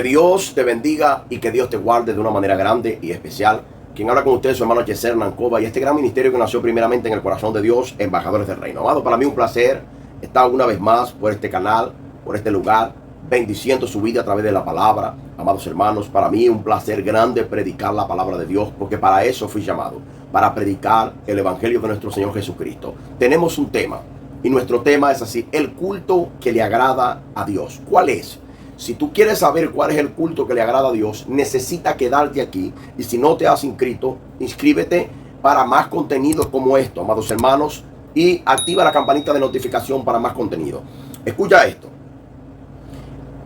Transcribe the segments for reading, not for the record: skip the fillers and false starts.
Que Dios te bendiga y que Dios te guarde de una manera grande y especial. Quien habla con ustedes, su hermano Yeser Nancova, y este gran ministerio que nació primeramente en el corazón de Dios, embajadores del reino. Amado, para mí un placer estar una vez más por este canal, por este lugar, bendiciendo su vida a través de la palabra. Amados hermanos, para mí es un placer grande predicar la palabra de Dios, porque para eso fui llamado, para predicar el evangelio de nuestro Señor Jesucristo. Tenemos un tema, y nuestro tema es así: el culto que le agrada a Dios. ¿Cuál es? Si tú quieres saber cuál es el culto que le agrada a Dios, necesita quedarte aquí. Y si no te has inscrito, inscríbete para más contenido como esto, amados hermanos. Y activa la campanita de notificación para más contenido. Escucha esto.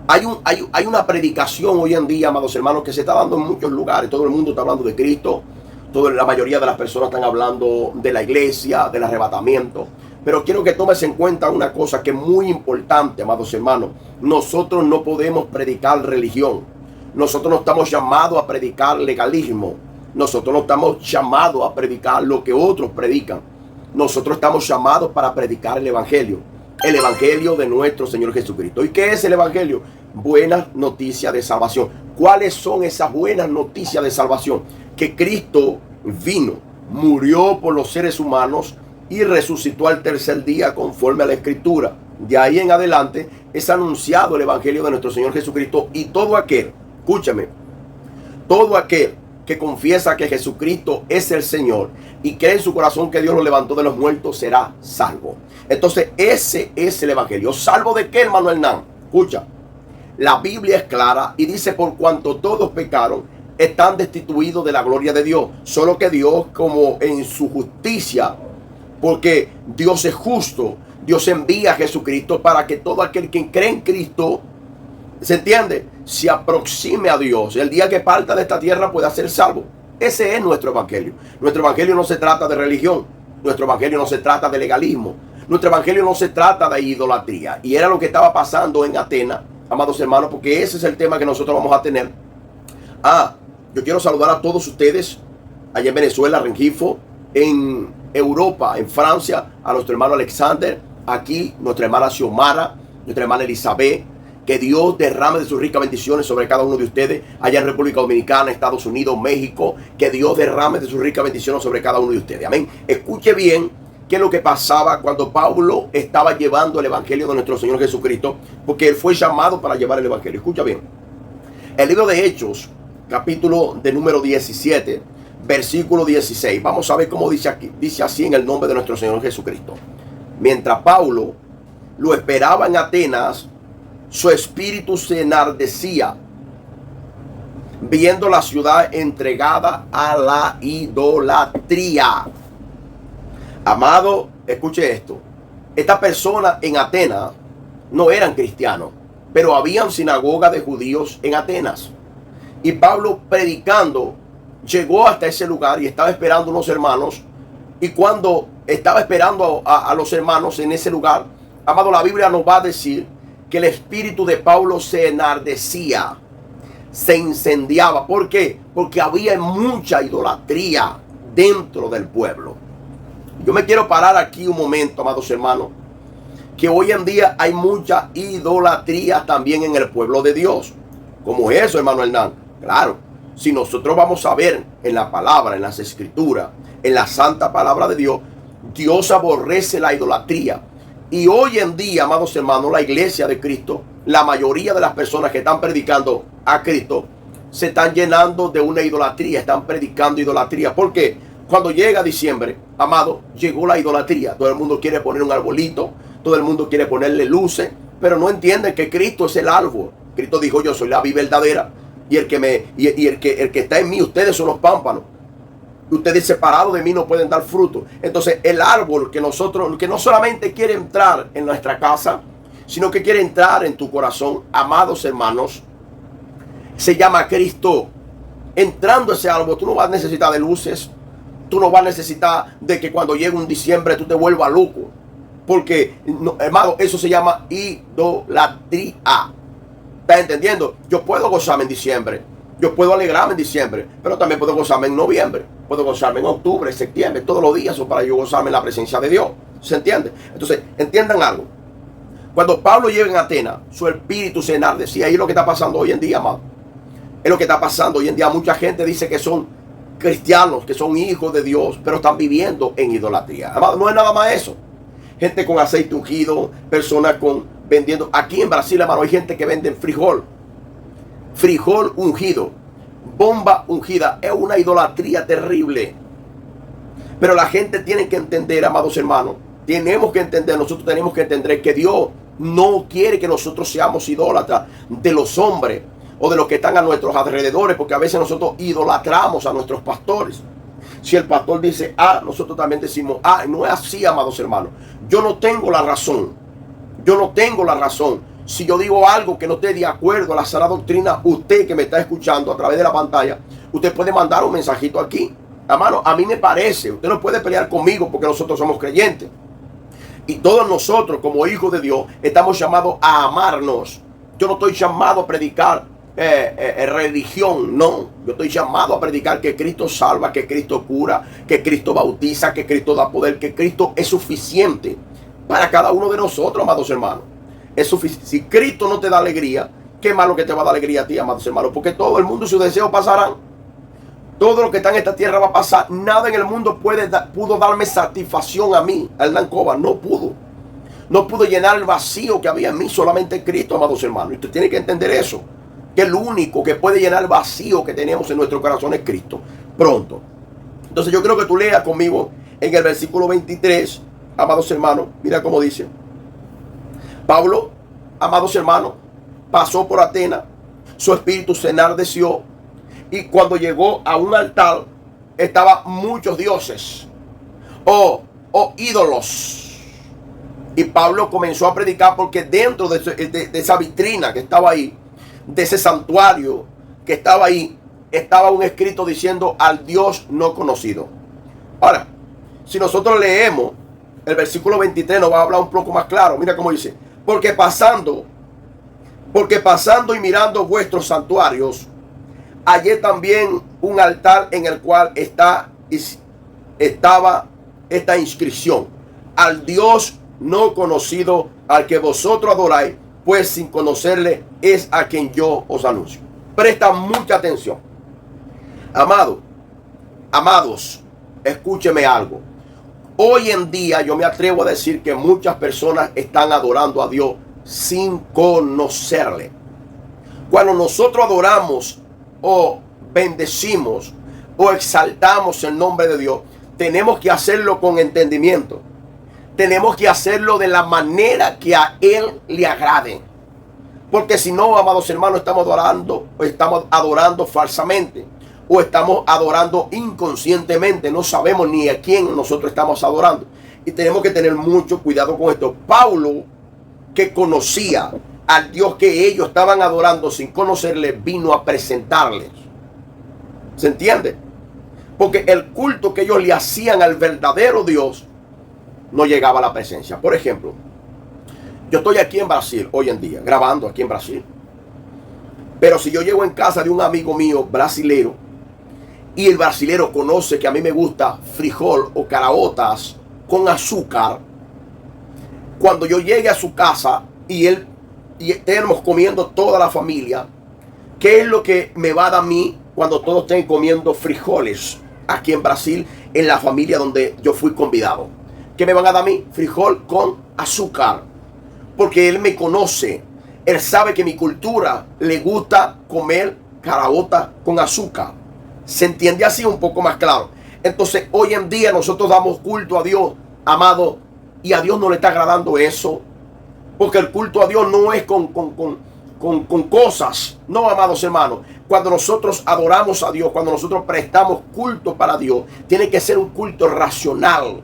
Hay una predicación hoy en día, amados hermanos, que se está dando en muchos lugares. Todo el mundo está hablando de Cristo. La mayoría de las personas están hablando de la iglesia, del arrebatamiento. Pero quiero que tomes en cuenta una cosa que es muy importante, amados hermanos. Nosotros no podemos predicar religión. Nosotros no estamos llamados a predicar legalismo. Nosotros no estamos llamados a predicar lo que otros predican. Nosotros estamos llamados para predicar el evangelio de nuestro Señor Jesucristo. ¿Y qué es el evangelio? Buenas noticias de salvación. ¿Cuáles son esas buenas noticias de salvación? Que Cristo vino, murió por los seres humanos y resucitó al tercer día conforme a la Escritura. De ahí en adelante es anunciado el evangelio de nuestro Señor Jesucristo, y todo aquel, escúchame, todo aquel que confiesa que Jesucristo es el Señor y cree en su corazón que Dios lo levantó de los muertos será salvo. Entonces ese es el evangelio. ¿Salvo de qué, hermano Hernán? Escucha, la Biblia es clara y dice: por cuanto todos pecaron, están destituidos de la gloria de Dios. Solo que Dios, como en su justicia, porque Dios es justo, Dios envía a Jesucristo para que todo aquel que cree en Cristo, ¿se entiende?, se aproxime a Dios. El día que parta de esta tierra pueda ser salvo. Ese es nuestro evangelio. Nuestro evangelio no se trata de religión. Nuestro evangelio no se trata de legalismo. Nuestro evangelio no se trata de idolatría. Y era lo que estaba pasando en Atenas, amados hermanos, porque ese es el tema que nosotros vamos a tener. Yo quiero saludar a todos ustedes allá en Venezuela, Rengifo, en Europa, en Francia, a nuestro hermano Alexander, aquí nuestra hermana Xiomara, nuestra hermana Elizabeth. Que Dios derrame de sus ricas bendiciones sobre cada uno de ustedes, allá en República Dominicana, Estados Unidos, México. Que Dios derrame de sus ricas bendiciones sobre cada uno de ustedes. Amén. Escuche bien qué es lo que pasaba cuando Pablo estaba llevando el evangelio de nuestro Señor Jesucristo, porque él fue llamado para llevar el evangelio. Escucha bien. El libro de Hechos, capítulo de número 17, versículo 16. Vamos a ver cómo dice aquí. Dice así en el nombre de nuestro Señor Jesucristo: mientras Pablo lo esperaba en Atenas, su espíritu se enardecía viendo la ciudad entregada a la idolatría. Amado, escuche esto. Estas personas en Atenas no eran cristianos, pero habían sinagogas de judíos en Atenas. Y Pablo, predicando, llegó hasta ese lugar y estaba esperando unos hermanos. Y cuando estaba esperando a los hermanos en ese lugar, amado, la Biblia nos va a decir que el espíritu de Pablo se enardecía, se incendiaba. ¿Por qué? Porque había mucha idolatría dentro del pueblo. Yo me quiero parar aquí un momento, amados hermanos, que hoy en día hay mucha idolatría también en el pueblo de Dios. ¿Cómo es eso, hermano Hernán? Claro, si nosotros vamos a ver en la palabra, en las escrituras, en la santa palabra de Dios, Dios aborrece la idolatría. Y hoy en día, amados hermanos, la iglesia de Cristo, la mayoría de las personas que están predicando a Cristo, se están llenando de una idolatría, están predicando idolatría. ¿Por qué? Cuando llega diciembre, amado, llegó la idolatría. Todo el mundo quiere poner un arbolito, todo el mundo quiere ponerle luces, pero no entienden que Cristo es el árbol. Cristo dijo: yo soy la vid verdadera, y el que está en mí, ustedes son los pámpanos. Ustedes separados de mí no pueden dar fruto. Entonces el árbol que no solamente quiere entrar en nuestra casa, sino que quiere entrar en tu corazón, amados hermanos, se llama Cristo. Entrando ese árbol, tú no vas a necesitar de luces. Tú no vas a necesitar de que cuando llegue un diciembre tú te vuelvas loco. Porque, no, hermano, eso se llama idolatría. ¿Estás entendiendo? Yo puedo gozarme en diciembre. Yo puedo alegrarme en diciembre, pero también puedo gozarme en noviembre, puedo gozarme en octubre, septiembre, todos los días son para yo gozarme en la presencia de Dios. ¿Se entiende? Entonces, entiendan algo. Cuando Pablo llega en Atenas, su espíritu se enardecía. Y es lo que está pasando hoy en día, amado. Es lo que está pasando hoy en día. Mucha gente dice que son cristianos, que son hijos de Dios, pero están viviendo en idolatría. Amado, no es nada más eso. Gente con aceite ungido, personas vendiendo. Aquí en Brasil, hermano, hay gente que vende frijol. Frijol ungido, bomba ungida. Es una idolatría terrible. Pero la gente tiene que entender, amados hermanos. Tenemos que entender, nosotros tenemos que entender que Dios no quiere que nosotros seamos idólatras de los hombres o de los que están a nuestros alrededores, porque a veces nosotros idolatramos a nuestros pastores. Si el pastor dice A, nosotros también decimos A. No es así, amados hermanos. Yo no tengo la razón. Yo no tengo la razón. Si yo digo algo que no esté de acuerdo a la sana doctrina, usted que me está escuchando a través de la pantalla, usted puede mandar un mensajito aquí. Hermano, a mí me parece, usted no puede pelear conmigo porque nosotros somos creyentes. Y todos nosotros, como hijos de Dios, estamos llamados a amarnos. Yo no estoy llamado a predicar religión, no. Yo estoy llamado a predicar que Cristo salva, que Cristo cura, que Cristo bautiza, que Cristo da poder, que Cristo es suficiente para cada uno de nosotros, amados hermanos. Es suficiente. Si Cristo no te da alegría, qué malo que te va a dar alegría a ti, amados hermanos, porque todo el mundo y sus deseos pasarán. Todo lo que está en esta tierra va a pasar. Nada en el mundo pudo darme satisfacción a mí, a Hernán Cova. No pudo. No pudo llenar el vacío que había en mí. Solamente Cristo, amados hermanos. Y usted tiene que entender eso. Que el único que puede llenar el vacío que tenemos en nuestro corazón es Cristo. Pronto. Entonces yo creo que tú leas conmigo en el versículo 23, amados hermanos. Mira cómo dice. Pablo, amados hermanos, pasó por Atenas. Su espíritu se enardeció. Y cuando llegó a un altar, estaban muchos dioses o ídolos. Y Pablo comenzó a predicar porque dentro de esa vitrina que estaba ahí, de ese santuario que estaba ahí, estaba un escrito diciendo al Dios no conocido. Ahora, si nosotros leemos el versículo 23, nos va a hablar un poco más claro. Mira cómo dice: porque pasando y mirando vuestros santuarios, hallé también un altar en el cual estaba esta inscripción: al Dios no conocido, al que vosotros adoráis, pues sin conocerle es a quien yo os anuncio. Presta mucha atención. Amados, escúcheme algo. Hoy en día yo me atrevo a decir que muchas personas están adorando a Dios sin conocerle. Cuando nosotros adoramos o bendecimos o exaltamos el nombre de Dios, tenemos que hacerlo con entendimiento. Tenemos que hacerlo de la manera que a Él le agrade. Porque si no, amados hermanos, estamos adorando falsamente. O estamos adorando inconscientemente. No sabemos ni a quién nosotros estamos adorando. Y tenemos que tener mucho cuidado con esto. Pablo, que conocía al Dios que ellos estaban adorando sin conocerle, vino a presentarles. ¿Se entiende? Porque el culto que ellos le hacían al verdadero Dios no llegaba a la presencia. Por ejemplo, yo estoy aquí en Brasil hoy en día, grabando aquí en Brasil. Pero si yo llego en casa de un amigo mío brasilero y el brasilero conoce que a mí me gusta frijol o caraotas con azúcar, cuando yo llegue a su casa y estemos comiendo toda la familia, ¿qué es lo que me va a dar a mí cuando todos estén comiendo frijoles aquí en Brasil, en la familia donde yo fui convidado? ¿Qué me van a dar a mí? Frijol con azúcar. Porque él me conoce. Él sabe que mi cultura le gusta comer caraota con azúcar. ¿Se entiende así un poco más claro? Entonces, hoy en día nosotros damos culto a Dios, amado, y a Dios no le está agradando eso. Porque el culto a Dios no es con cosas. No, amados hermanos. Cuando nosotros adoramos a Dios, cuando nosotros prestamos culto para Dios, tiene que ser un culto racional.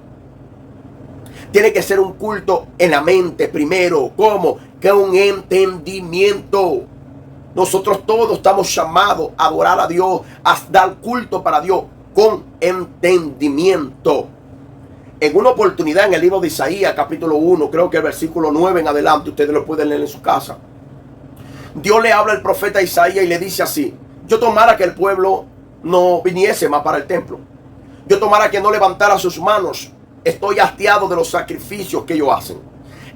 Tiene que ser un culto en la mente primero. ¿Cómo? Que un entendimiento. Nosotros todos estamos llamados a adorar a Dios, a dar culto para Dios con entendimiento. En una oportunidad en el libro de Isaías, capítulo 1, creo que el versículo 9 en adelante, ustedes lo pueden leer en su casa. Dios le habla al profeta Isaías y le dice así: yo tomara que el pueblo no viniese más para el templo. Yo tomara que no levantara sus manos. Estoy hastiado de los sacrificios que ellos hacen.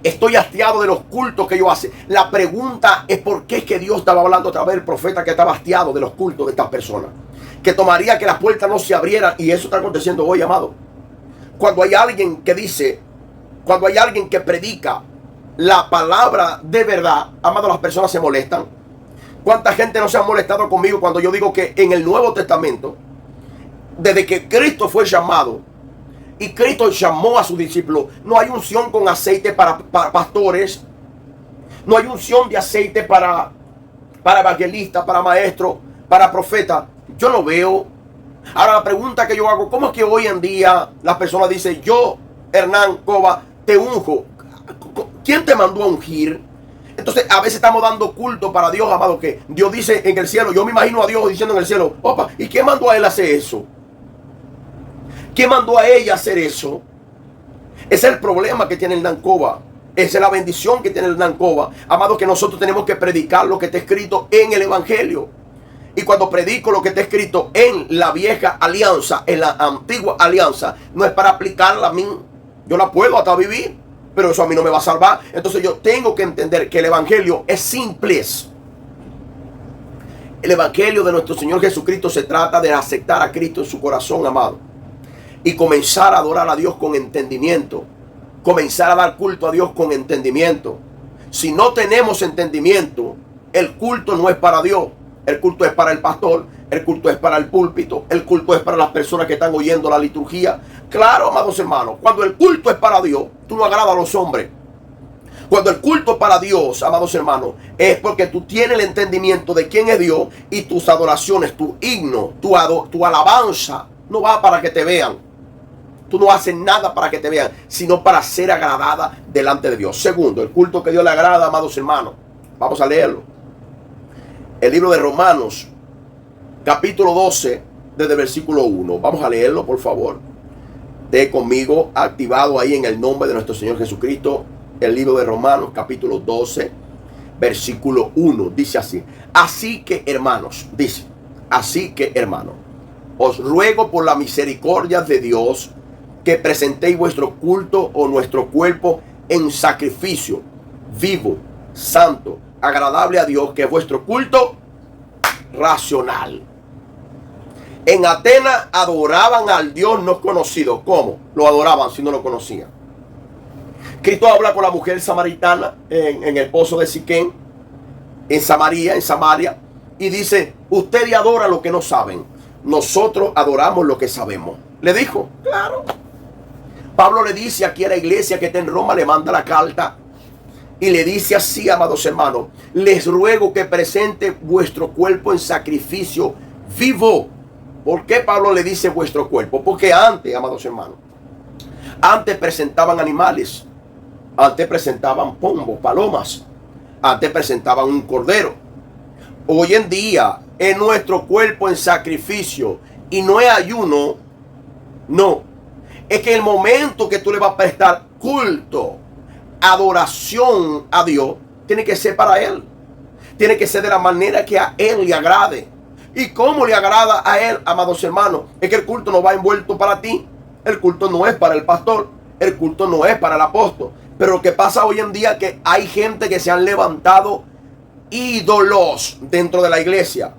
Estoy hastiado de los cultos que ellos hacen. La pregunta es por qué es que Dios estaba hablando a través del profeta que estaba hastiado de los cultos de estas personas. Que tomaría que las puertas no se abrieran. Y eso está aconteciendo hoy, amado. Cuando hay alguien que dice, cuando hay alguien que predica la palabra de verdad, amado, las personas se molestan. ¿Cuánta gente no se ha molestado conmigo cuando yo digo que en el Nuevo Testamento, desde que Cristo fue llamado y Cristo llamó a sus discípulos, no hay unción con aceite para pastores, no hay unción de aceite para evangelistas, para maestros, para profetas? Yo no veo. Ahora la pregunta que yo hago, ¿cómo es que hoy en día las personas dicen, yo, Hernán Cova, te unjo? ¿Quién te mandó a ungir? Entonces a veces estamos dando culto para Dios, amado, que Dios dice en el cielo. Yo me imagino a Dios diciendo en el cielo, opa, ¿y quién mandó a él a hacer eso? ¿Quién mandó a ella a hacer eso? Ese es el problema que tiene el Hernán Cova. Esa es la bendición que tiene el Hernán Cova, amado, que nosotros tenemos que predicar lo que está escrito en el Evangelio. Y cuando predico lo que está escrito en la vieja alianza, en la antigua alianza, no es para aplicarla a mí. Yo la puedo hasta vivir, pero eso a mí no me va a salvar. Entonces yo tengo que entender que el Evangelio es simple. El Evangelio de nuestro Señor Jesucristo se trata de aceptar a Cristo en su corazón, amado, y comenzar a adorar a Dios con entendimiento. Comenzar a dar culto a Dios con entendimiento. Si no tenemos entendimiento, el culto no es para Dios. El culto es para el pastor, el culto es para el púlpito, el culto es para las personas que están oyendo la liturgia. Claro, amados hermanos, cuando el culto es para Dios, tú no agradas a los hombres. Cuando el culto es para Dios, amados hermanos, es porque tú tienes el entendimiento de quién es Dios y tus adoraciones, tu himno, tu alabanza, no va para que te vean. Tú no haces nada para que te vean, sino para ser agradada delante de Dios. Segundo, el culto que Dios le agrada, amados hermanos. Vamos a leerlo. El libro de Romanos, capítulo 12, desde el versículo 1. Vamos a leerlo, por favor. Esté conmigo activado ahí en el nombre de nuestro Señor Jesucristo. El libro de Romanos, capítulo 12, versículo 1. Dice así. Así que, hermanos, dice, así que, hermanos, os ruego por la misericordia de Dios que presentéis vuestro culto o nuestro cuerpo en sacrificio vivo, santo, agradable a Dios, que es vuestro culto racional. En Atenas adoraban al Dios no conocido. ¿Cómo? Lo adoraban si no lo conocían. Cristo habla con la mujer samaritana en el pozo de Siquén, en Samaria, y dice, ustedes adoran lo que no saben, nosotros adoramos lo que sabemos. Le dijo, claro. Pablo le dice aquí a la iglesia que está en Roma, le manda la carta y le dice así, amados hermanos, les ruego que presente vuestro cuerpo en sacrificio vivo. ¿Por qué Pablo le dice vuestro cuerpo? Porque antes, amados hermanos, antes presentaban animales, antes presentaban pombos, palomas, antes presentaban un cordero. Hoy en día es nuestro cuerpo en sacrificio y no es ayuno, no. Es que el momento que tú le vas a prestar culto, adoración a Dios, tiene que ser para Él. Tiene que ser de la manera que a Él le agrade. ¿Y cómo le agrada a Él, amados hermanos? Es que el culto no va envuelto para ti. El culto no es para el pastor. El culto no es para el apóstol. Pero lo que pasa hoy en día es que hay gente que se han levantado ídolos dentro de la iglesia.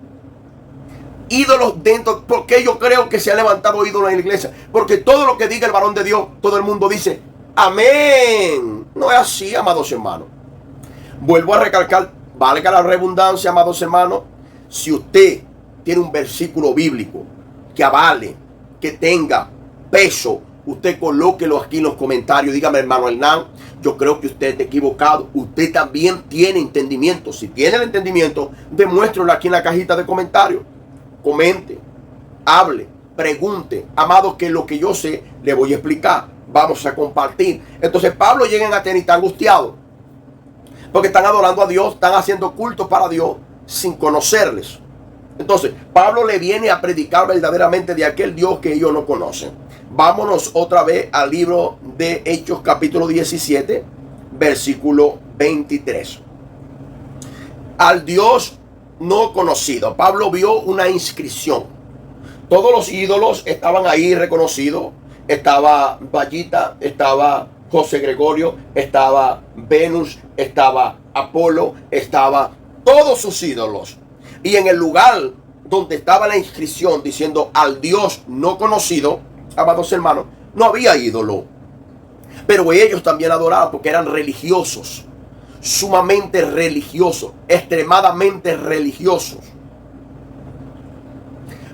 Ídolos dentro. ¿Por qué yo creo que se ha levantado ídolos en la iglesia? Porque todo lo que diga el varón de Dios, todo el mundo dice amén. No es así, amados hermanos. Vuelvo a recalcar, valga la redundancia, amados hermanos. Si usted tiene un versículo bíblico que avale, que tenga peso, usted colóquelo aquí en los comentarios. Dígame, hermano Hernán, yo creo que usted está equivocado. Usted también tiene entendimiento. Si tiene el entendimiento, demuéstrelo aquí en la cajita de comentarios. Comente, hable, pregunte. Amado, que lo que yo sé, le voy a explicar. Vamos a compartir. Entonces Pablo llega en Atenas y está angustiado. Porque están adorando a Dios, están haciendo cultos para Dios sin conocerles. Entonces Pablo le viene a predicar verdaderamente de aquel Dios que ellos no conocen. Vámonos otra vez al libro de Hechos capítulo 17, versículo 23. Al Dios no conocido. Pablo vio una inscripción. Todos los ídolos estaban ahí reconocidos. Estaba Vallita, estaba José Gregorio, estaba Venus, estaba Apolo, estaba todos sus ídolos. Y en el lugar donde estaba la inscripción diciendo al Dios no conocido, amados hermanos, no había ídolo. Pero ellos también adoraban porque eran religiosos, sumamente religiosos, extremadamente religiosos.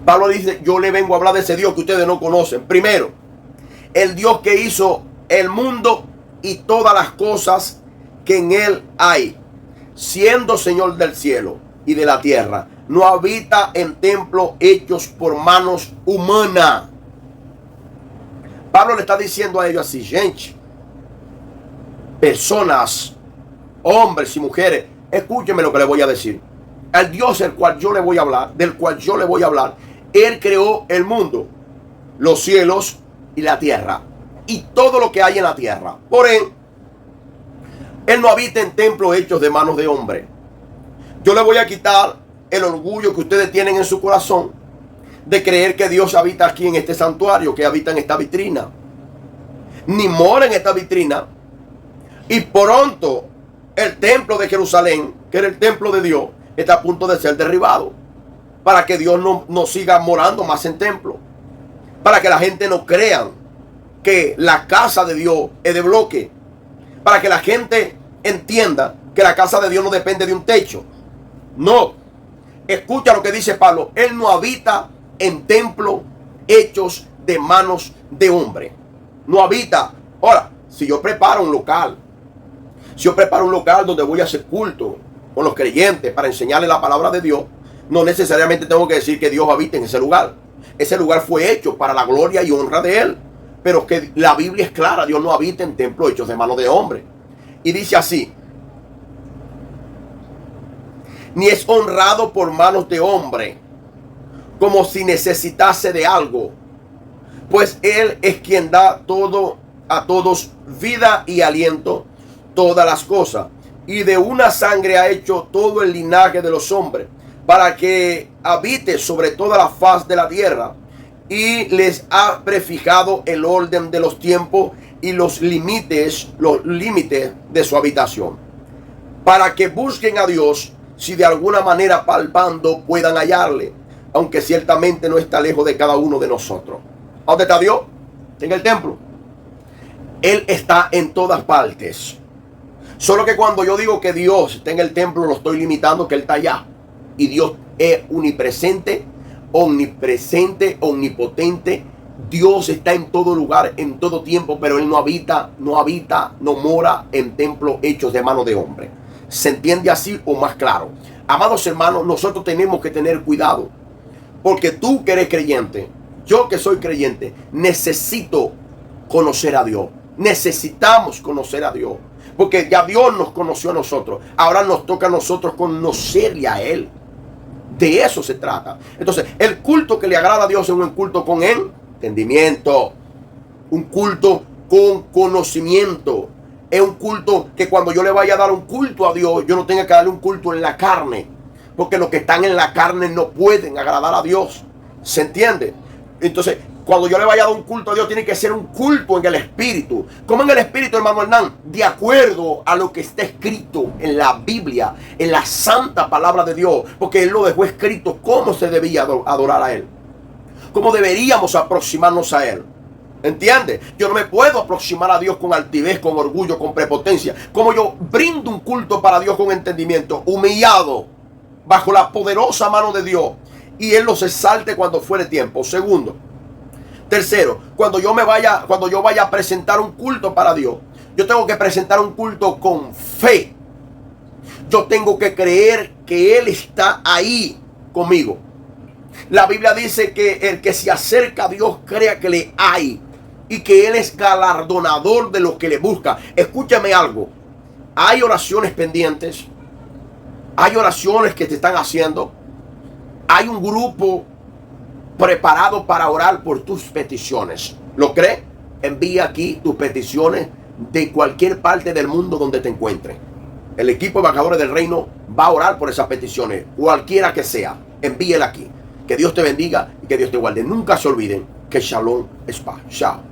Pablo dice, yo le vengo a hablar de ese Dios que ustedes no conocen. Primero, el Dios que hizo el mundo y todas las cosas que en él hay, siendo Señor del cielo y de la tierra, no habita en templos hechos por manos humanas. Pablo le está diciendo a ellos así, gente, personas, hombres y mujeres, escúchenme lo que le voy a decir. El Dios del cual yo le voy a hablar, Él creó el mundo, los cielos y la tierra, y todo lo que hay en la tierra. Por él no habita en templos hechos de manos de hombre. Yo le voy a quitar el orgullo que ustedes tienen en su corazón de creer que Dios habita aquí en este santuario, que habita en esta vitrina, ni mora en esta vitrina. Y pronto el templo de Jerusalén, que era el templo de Dios, está a punto de ser derribado, para que Dios no siga morando más en templo, para que la gente no crea que la casa de Dios es de bloque, para que la gente entienda que la casa de Dios no depende de un techo. No, escucha lo que dice Pablo, Él no habita en templos hechos de manos de hombre, no habita. Ahora, si yo preparo un local, donde voy a hacer culto con los creyentes para enseñarles la palabra de Dios, no necesariamente tengo que decir que Dios habita en ese lugar. Ese lugar fue hecho para la gloria y honra de Él. Pero que la Biblia es clara, Dios no habita en templos hechos de manos de hombre. Y dice así, ni es honrado por manos de hombre, como si necesitase de algo, pues Él es quien da todo a todos vida y aliento, todas las cosas, y de una sangre ha hecho todo el linaje de los hombres, para que habite sobre toda la faz de la tierra, y les ha prefijado el orden de los tiempos y los límites de su habitación, para que busquen a Dios, si de alguna manera palpando puedan hallarle, aunque ciertamente no está lejos de cada uno de nosotros. ¿Dónde está Dios? En el templo. Él está en todas partes. Solo que cuando yo digo que Dios está en el templo, lo estoy limitando, que Él está allá. Y Dios es omnipresente, omnipotente. Dios está en todo lugar, en todo tiempo, pero Él no mora en templos hechos de mano de hombre. ¿Se entiende así o más claro? Amados hermanos, nosotros tenemos que tener cuidado, porque tú que eres creyente, yo que soy creyente, necesito conocer a Dios. Necesitamos conocer a Dios, porque ya Dios nos conoció a nosotros. Ahora nos toca a nosotros conocerle a Él. De eso se trata. Entonces, el culto que le agrada a Dios es un culto con entendimiento, un culto con conocimiento. Es un culto que cuando yo le vaya a dar un culto a Dios, yo no tenga que darle un culto en la carne, porque los que están en la carne no pueden agradar a Dios. ¿Se entiende? Entonces, cuando yo le vaya a dar un culto a Dios, tiene que ser un culto en el Espíritu. ¿Cómo en el Espíritu, hermano Hernán? De acuerdo a lo que está escrito en la Biblia, en la santa palabra de Dios. Porque Él lo dejó escrito cómo se debía adorar a Él, cómo deberíamos aproximarnos a Él. ¿Entiendes? Yo no me puedo aproximar a Dios con altivez, con orgullo, con prepotencia. Como yo brindo un culto para Dios con entendimiento, humillado, bajo la poderosa mano de Dios, y Él los exalte cuando fuere tiempo. Segundo, tercero, cuando yo vaya a presentar un culto para Dios, yo tengo que presentar un culto con fe. Yo tengo que creer que Él está ahí conmigo. La Biblia dice que el que se acerca a Dios crea que le hay y que Él es galardonador de los que le buscan. Escúchame algo. Hay oraciones pendientes. Hay oraciones que te están haciendo. Hay un grupo preparado para orar por tus peticiones. ¿Lo crees? Envía aquí tus peticiones de cualquier parte del mundo donde te encuentres. El equipo de embajadores del reino va a orar por esas peticiones, cualquiera que sea. Envíela aquí. Que Dios te bendiga y que Dios te guarde. Nunca se olviden que Shalom es paz. Chao.